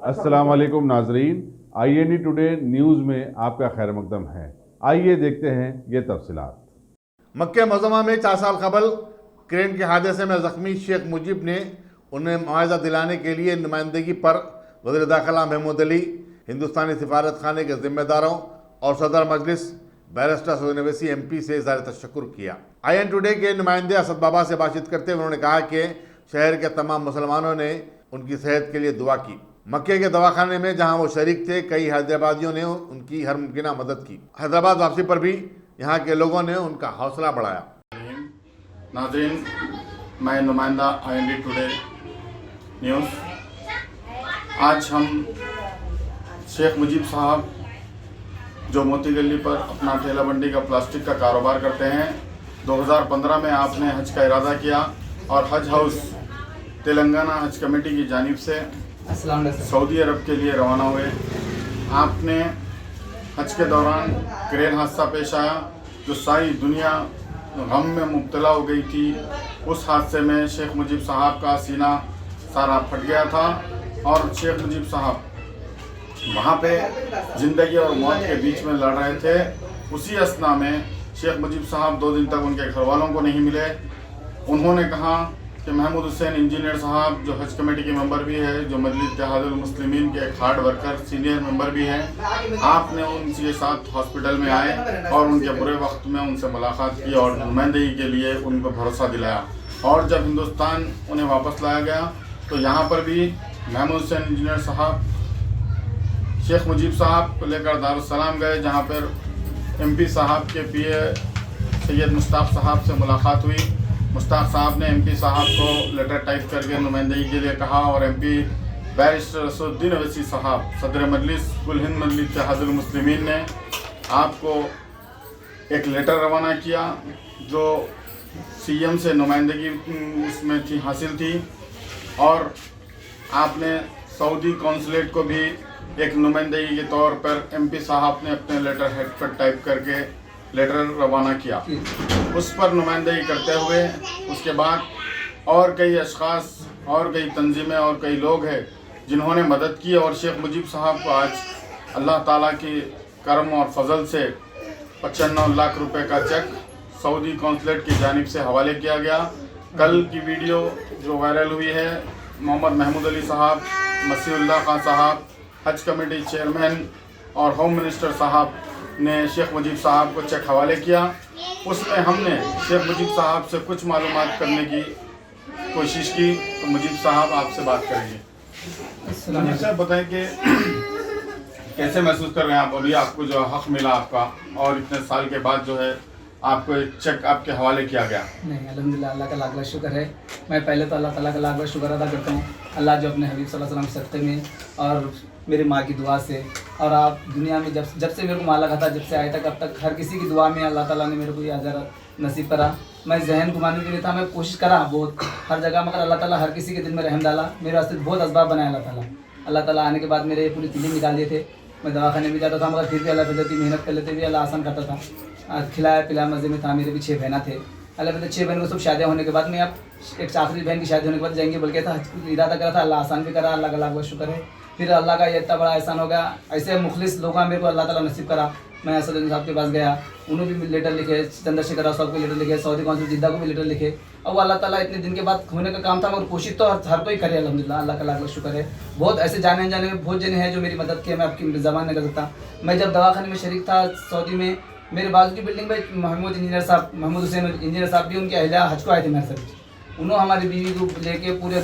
अस्सलाम वालेकुम नाजरीन, INE टुडे न्यूज़ में आपका खैर मकदम है। आइए देखते हैं ये तफसीलात। मक्के मुअज़्ज़मा में 4 साल कबल क्रेन के हादसे में ज़ख्मी शेख मुजीब ने उन्हें मुआवजा दिलाने के लिए नुमाइंदगी पर वज़ीर दाखिला महमूद अली, हिंदुस्तानी सिफारत खाने के ज़िम्मेदारों और सदर मजलिस बैरिस्टर सऊदी नवैसी MP से इज़हार तशक्कुर किया। INE टुडे के नुमाइंदे असद बाबा से बातचीत करते हुए उन्होंने कहा कि शहर के तमाम मुसलमानों ने उनकी सेहत के लिए दुआ की। मक्के के दवाखाने में जहां वो शरीक थे, कई हैदराबादियों ने उनकी हर मुमकिन मदद की। हैदराबाद वापसी पर भी यहाँ के लोगों ने उनका हौसला बढ़ाया। नाज़रीन, मैं नुमाइंदा INE टुडे न्यूज़। आज हम शेख मुजीब साहब जो मोती गली पर अपना ठेला मंडी का प्लास्टिक का कारोबार करते हैं, 2015 में आपने हज का इरादा किया और हज हाउस तेलंगाना हज कमेटी की जानिब से सऊदी अरब के लिए रवाना हुए। आपने हज के दौरान क्रेन हादसा पेश आया जो सारी दुनिया गम में मुब्तला हो गई थी। उस हादसे में शेख मुजीब साहब का सीना सारा फट गया था और शेख मुजीब साहब वहाँ पे ज़िंदगी और मौत के बीच में लड़ रहे थे। उसी असना में शेख मुजीब साहब 2 दिन तक उनके घर वालों को नहीं मिले। उन्होंने कहा कि महमूद हुसैन इंजीनियर साहब जो हज कमेटी के मेंबर भी है, जो मजलिस इत्तेहादुल मुस्लिमीन के एक हार्ड वर्कर सीनियर मेंबर भी हैं, आपने उनके साथ हॉस्पिटल में आए और उनके बुरे वक्त में उनसे मुलाकात की और नुमाइंदगी के लिए उनको भरोसा दिलाया। और जब हिंदुस्तान उन्हें वापस लाया गया तो यहाँ पर भी महमूद हुसैन इंजीनियर साहब शेख मुजीब साहब को लेकर दारुस्सलाम गए, जहाँ पर MP साहब के PA सैयद मुश्ताक साहब से मुलाकात हुई। मुश्ताक साहब ने MP साहब को लेटर टाइप करके नुमाइंदगी के लिए कहा और MP बैरिस्टर सऊदी नवैसी साहब सदर मजलिस कुल हिंद मजलिस इत्तेहादुल मुस्लिमीन ने आपको एक लेटर रवाना किया जो CM से नुमाइंदगी उसमें थी हासिल थी और आपने सऊदी कौंसलेट को भी एक नुमाइंदगी के तौर पर MP साहब ने अपने लेटर हेड पर टाइप करके लेटर रवाना किया। उस पर नुमाइंदगी करते हुए उसके बाद और कई अशख़ास और कई तंजीमें और कई लोग हैं जिन्होंने मदद की और शेख मुजीब साहब को आज अल्लाह ताला की करम और फजल से 95 लाख रुपए का चेक सऊदी कौंसलेट की जानिब से हवाले किया गया। कल की वीडियो जो वायरल हुई है, मोहम्मद महमूद अली साहब, मसीहुल्लाह खान साहब, हज कमेटी चेयरमैन और होम मिनिस्टर साहब ने शेख मुजीब साहब को चेक हवाले किया। उसमें हमने शेख मुजीब साहब से कुछ मालूमात करने की कोशिश की तो मुजीब साहब आपसे बात करेंगे। मुजीब साहब बताएं कि कैसे महसूस कर रहे हैं आप अभी, आपको जो हक़ मिला आपका और इतने साल के बाद जो है आपको एक चेक आपके हवाले किया गया। नहीं, अल्हम्दुलिल्लाह, अल्लाह का लाख लाख शुक्र है। मैं पहले तो अल्लाह ताला का लाख लाख शुक्र अदा करता हूँ। अल्लाह जो अपने हबीब सल्लल्लाहु अलैहि वसल्लम सदक़े में और मेरी माँ की दुआ से और आप दुनिया में जब से मेरे को माला खाता, जब से आए तक अब तक हर किसी की दुआ में अल्लाह ताला ने मेरे को ये अजर नसीब करा। मैं जहन घुमाने के लिए था, मैं कोशिश करा बहुत हर जगह, मगर अल्लाह ताला हर किसी के दिल में रहम डाला। मेरे वास्ते बहुत असबाब बनाया अल्लाह ताला। अल्लाह ताला आने के बाद मेरे पूरी तिली निकाल दिए थे। मैं दवाखाने में जाता था मगर फिर भी अल्लाह फजल मेहनत कर लेते भी अल्लाह आसान करता था। खिलाया पिलाया मज़े में था। मेरे भी 6 बहना थे। अल्लाह फजल 6 बहन को सब शादियाँ होने के बाद में अब एक आखिरी बहन की शादी होने के बाद जाएंगे बोल के था, इरादा करा था। अल्लाह आसान भी करा, अल्लाह का लाख लाख शुक्र है। फिर अल्लाह का ये इतना बड़ा एहसान हो गया। ऐसे मुखलिस लोग मेरे को अल्लाह ताला नसीब करा। मैं असद साहब के पास गया, उन्होंने भी लेटर लिखे, चंद्रशेखर राव साहब को लेटर लिखे, सऊदी कौंसिल जिद्दा को भी लेटर लिखे। और वो अल्लाह ताला इतने दिन के बाद होने का काम था मगर कोशिश तो हर कोई करे। अल्हम्दुलिल्लाह, अल्लाह का लाख लाख शुक्र है। बहुत ऐसे जाने अनजाने में बहुत जने हैं जो मेरी मदद किए, मैं आपकी ज़बान नहीं कर सकता। मैं जब दवाखाने में शरीक था सऊदी में, मेरे बाजू की बिल्डिंग में महमूद हुसैन इंजीनियर साहब भी उनके अहलिया हज को आए थे मेरे साथ। उन्होंने हमारी बीवी को लेके पूरे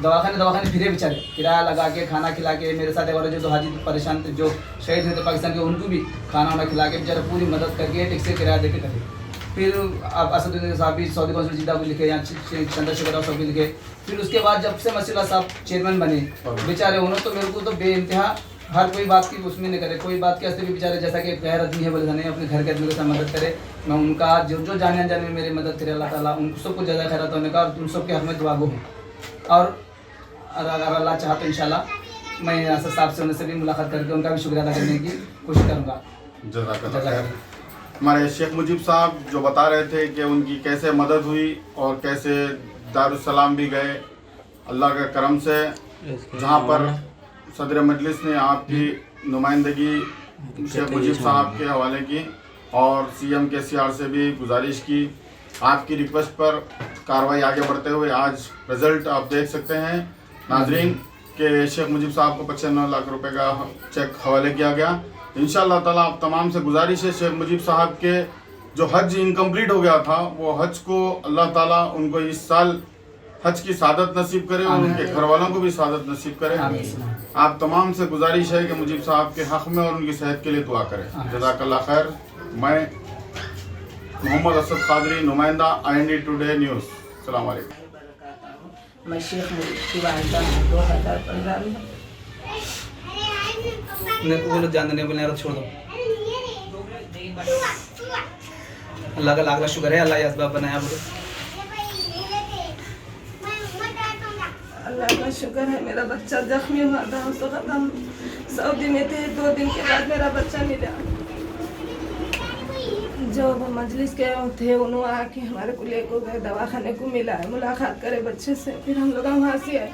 दवाखाने फिरे बेचारे, किराया लगा के खाना खिला के। मेरे साथ और जो हाजी परेशान थे, जो शहीद हुए थे पाकिस्तान के, उनको भी खाना वाना खिला के बेचारे पूरी मदद करके टैक्सी किराया दे के करे। फिर अब असदुद्दीन साहब भी सऊदी कौंसिल जिद्दा को लिखे, यहाँ चंद्रशेखर राव साहब भी लिखे। फिर उसके बाद जब से मसीहुल्लाह साहब चेयरमैन बने बेचारे, उन्होंने तो मेरे को तो बेइंतहा हर कोई बात की उसमें नहीं करे, कोई बात के हंसते भी बेचारे जैसा कि गैर आदमी है बोले नहीं अपने घर के आदमी के साथ मदद करे। मैं उनका जो जाने अनजाने में मेरी मदद करे अल्लाह ताला उन सबको ज़्यादा खैरात होने का और उन सबके हक में दुआ गो हूँ। और अगर अल्लाह चाहा तो इंशाल्लाह मैं असद साहब से उनसे भी मुलाकात करके उनका भी शुक्रिया अदा करने की कोशिश करूँगा। जज़ाकल्लाह। हमारे शेख मुजीब साहब जो बता रहे थे कि उनकी कैसे मदद हुई और कैसे दारुस्सलाम भी गए अल्लाह के करम से, जहाँ पर सदर मजलिस ने आपकी नुमाइंदगी शेख मुजीब साहब के हवाले की और सीएम KCR से भी गुजारिश की। आपकी रिक्वेस्ट पर कार्रवाई आगे बढ़ते हुए आज रिजल्ट आप देख सकते हैं नाजरीन के शेख मुजीब साहब को 95 लाख रुपए का चेक हवाले किया गया। इंशाअल्लाह ताला आप तमाम से गुजारिश है, शेख मुजीब साहब के जो हज इनकम्प्लीट हो गया था वो हज को अल्लाह ताला उनको इस साल हज की सादत नसीब करे और उनके घर वालों को भी सादत नसीब करे। आप तमाम से गुजारिश है कि मुजीब साहब के हक़ में और उनकी सेहत के लिए दुआ करें। जज़ाकल्लाह खैर। मैं मोहम्मद असद कादरी, नुमाइंदा IND टुडे न्यूज़। अस्सलाम वालेकुम। मैं शेख मुजीब की वालिदा हूँ 2015 में। बोलो जानने बोले यार छोड़ दो। अल्लाह का लाख शुक्र है, अल्लाह ये असबाब बनाया। बोलो अल्लाह का शुक्र है, मेरा बच्चा जख्मी हुआ था उस वक्त हम सऊदी में थे। 2 दिन के बाद मेरा बच्चा मिला। जो मजलिस के थे उन्होंने आके हमारे को लेकर गए, दवाखाने को मिला है, मुलाकात करे बच्चे से। फिर हम लोग वहाँ से आए।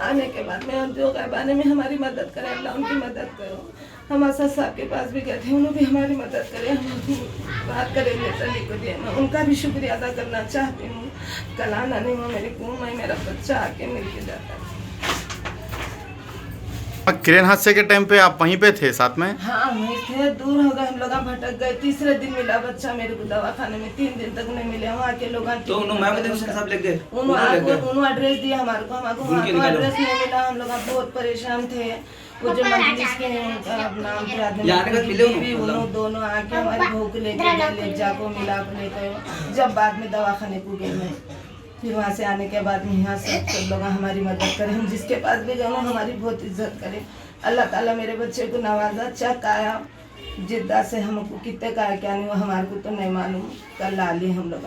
आने के बाद में जो गैबाने में हमारी मदद करें, अल्लाह उनकी मदद करो। हम असद साहब के पास भी गए थे, उन्होंने भी हमारी मदद करे, हम उनकी बात करेंगे तली को दिए। मैं उनका भी शुक्रिया अदा करना चाहती हूँ। कल आना नहीं हुआ मेरी को, मैं मेरा बच्चा आके मिल के जाता। क्रेन हादसे के टाइम पे आप वहीं पे थे साथ में? हाँ वहीं थे, दूर हो गए हम लोग, भटक गए। तीसरे दिन मिला बच्चा मेरे को दवाखाने में, 3 दिन तक नहीं मिले। वहाँ के लोग तो उन्होंने साहब लेके गए, उन्होंने एड्रेस दिया हमारे को, हमारे एड्रेस नहीं मिला। हम लोग बहुत परेशान थे। वो जो मजलिस के उनका नाम के आदमी उन्होंने दोनों आके हमारी बहू को लेके गए, ले जाको मिला को लेकर। जब बाद में दवाखाने को गए मैं, फिर वहाँ से आने के बाद में यहाँ सब लोग हमारी मदद करें। हम जिसके पास भी गए हमारी बहुत इज्जत करें। अल्लाह ताला मेरे बच्चे को नवाजा। चक आया जिद्दा से, हमको कितने का क्या नहीं वो हमारे को तो नहीं मालूम। कल ला ली हम लोग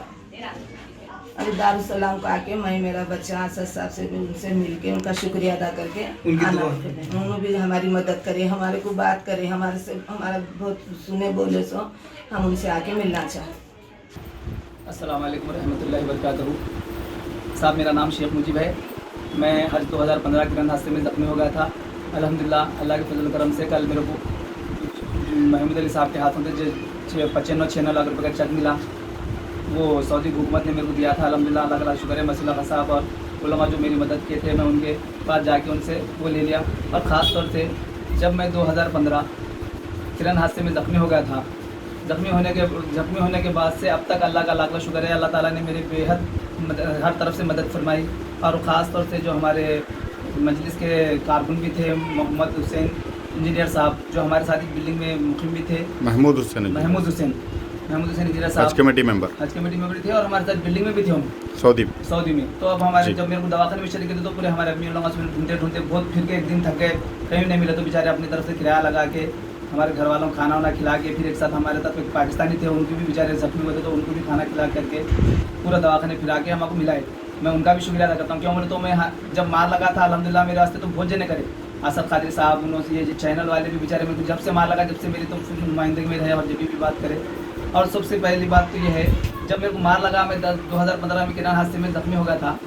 अभी दारुसलाम को आके मैं मेरा बच्चा असद साहब से भी उनसे मिल के उनका शुक्रिया अदा करके उन्होंने भी हमारी मदद करे, हमारे को बात करे, हमारे से हमारा बहुत सुने बोले सो हम उनसे आके मिलना चाहें। अस्सलाम वालेकुम रहमतुल्लाहि व बरकातहू। साहब मेरा नाम शेख मुजीब है। मैं हज 2015 के रन हादसे में ज़ख्मी हो गया था। अल्हम्दुलिल्लाह अल्लाह के फजल करम से कल मेरे को महमूद अली साहब के हाथों से 95 लाख रुपये का चेक मिला। वो सऊदी हुकूमत ने मेरे को दिया था। अल्हम्दुलिल्लाह अल्लाह का शुक्र है। मसीला साहब और उलमा जो मेरी मदद किए थे, मैं उनके पास जाके उनसे वो ले लिया। और ख़ास तौर से जब मैं 2015 ट्रेन हादसे में ज़ख्मी हो गया था, ज़ख्मी होने के बाद से अब तक अल्लाह का लाख शुक्र है, अल्लाह ताला ने मेरी बेहद हर तरफ से मदद फरमाई। और ख़ास तौर से जो हमारे मजलिस के कारकुन भी थे, मोहम्मद हुसैन इंजीनियर साहब जो हमारे साथ ही बिल्डिंग में मुखिम भी थे, महमूद हुसैन इंजीनियर साहब हज कमेटी मेंबर थे और हमारे साथ बिल्डिंग में भी थे हम सऊदी में। तो अब हमारे जब मेरे को दवाखाने में चले गए तो पूरे हमारे अम्मी लोग ढूंढते बहुत फिर के एक दिन थक गए, कहीं नहीं मिले। तो बेचारे अपनी तरफ से किराया लगा के हमारे घर वालों को खाना वाना खिला के, फिर एक साथ हमारे तरफ एक पाकिस्तानी थे, उनके भी बेचारे जख्मी हुए थे तो उनको भी खाना खिला करके पूरा दवाखाने फिरा के हमको मिलाए। मैं उनका भी शुक्रिया अदा करता हूँ। क्यों बोले तो मैं जब मार लगा था अल्हम्दुलिल्लाह मेरे वास्ते तो बहुत जने करे। असद कादरी साहब, उन्होंने ये चैनल वाले भी बेचारे मेरे को जब से मार लगा, जब से मेरी तो नुमाइंदगी में रहे और जब भी बात करे। और सबसे पहली बात तो ये है, जब मेरे को मार लगा मैं 2015 में किराना हादसे में ज़ख्मी हो गया था,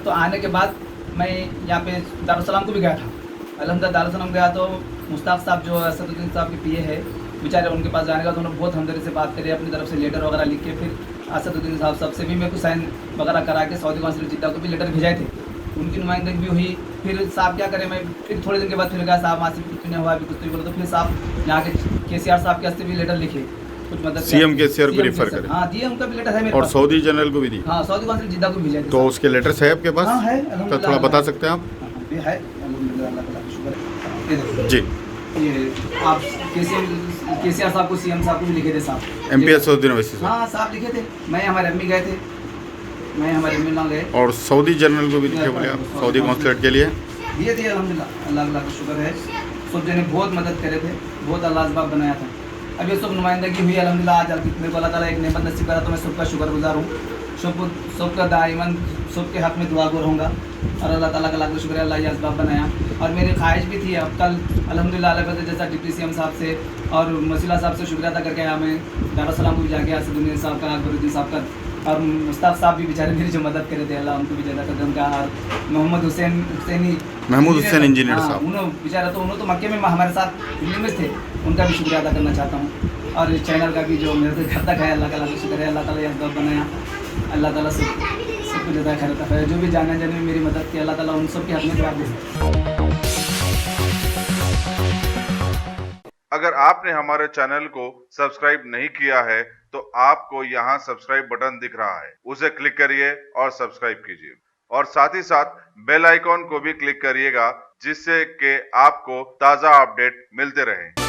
तो आने के बाद मैं यहाँ पे दारुसलाम को भी गया था। अल्हम्दुलिल्लाह दारुसलाम गया तो मुश्ताक साहब जो असदुद्दीन साहब के PA है बेचारे, उनके पास जाने का तो उन्होंने बहुत हमदर्दी से बात करी, अपनी तरफ से लेटर वगैरह लिख के फिर असदुद्दीन साहब सबसे भी मेरे को साइन वगैरह करा के सऊदी कौंसिल जिद्दा को भी लेटर भेजाए थे, उनकी नुमाइंदगी भी हुई। फिर साहब क्या करें, मैं फिर थोड़े दिन के बाद फिर गया साहब वहाँ से कुछ नहीं हुआ, अभी कुछ नहीं बोला। तो फिर साहब यहाँ के KCR साहब के हस्ते भी लेटर लिखे, कुछ मदद CM KCR को रिफर करें। हाँ दिए, उनका भी लेटर है मेरे और पास। सऊदी जनरल को भी दी। हाँ सऊदी कौंसिल जिद्दा को भेजा। तो उसके लेटर्स है आपके पास? हाँ है, तो थोड़ा बता सकते हैं आप? है अल्हम्दुलिल्लाह, अल्लाह का शुक्र है। जी ये आप KCR साहब को CM साहब को भी लिखे थे साहब, MPS सऊदी यूनिवर्सिटी से। हाँ साहब लिखे थे। मैं हमारे अम्मी गए थे, मैं हमारे अम्मी लोग गए। और सऊदी जनरल को भी लिखे बोले आप, सऊदी कॉन्सुलेट के लिए दिए थे। अल्हम्दुलिल्लाह अल्लाह का शुक्र है, सब जने बहुत मदद करे थे, बहुत अल्लाह असबाब बनाया था। अब ये सब नुमाइंदगी हुई अल्हम्दुलिल्लाह। आज मेरे को अल्लाह ताला एक नेमत नसीब करा तो मैं सबका शुक्रगुजार हूँ। सबका दाइमन सबके हक़ में दुआ गो रहूँगा और अल्लाह ताला का लाख शुक्र है, अल्लाह ये असबाब बनाया। और मेरी ख्वाहिश भी थी, अब कल अल्हम्दुलिल्लाह अल्लाह जैसा डिप्टी CM साहब से और मसीला साहब से शुक्रिया अदा करके आया। मैं दारुसलाम को भी जाके असदुद्दीन साहब का, अकबरुद्दीन साहब का और मुस्ताफ साहब भी बेचारे मेरी जो मदद करे थे, अल्लाह उनको भी ज़्यादा कदम का। और महमूद हुसैन इंजीनियर साहब, उन्होंने बेचारा तो उन्होंने तो मक्के में हमारे साथ दिल्ली में थे, उनका भी शुक्रिया अदा करना चाहता हूँ। और इस चैनल का भी जो मेरे घर तक है, अल्लाह का शुक्र है, अल्लाह ताला ये असबाब बनाया, अल्लाह ताला से सबको ज़्यादा खैर अता करे। जो भी जाने जाने में मेरी मदद की, अल्लाह ताला उन सब के हाथ में जवाब दे। अगर आपने हमारे चैनल को सब्सक्राइब नहीं किया है तो आपको यहाँ सब्सक्राइब बटन दिख रहा है, उसे क्लिक करिए और सब्सक्राइब कीजिए और साथ ही साथ बेल आइकॉन को भी क्लिक करिएगा, जिससे कि आपको ताज़ा अपडेट मिलते रहें।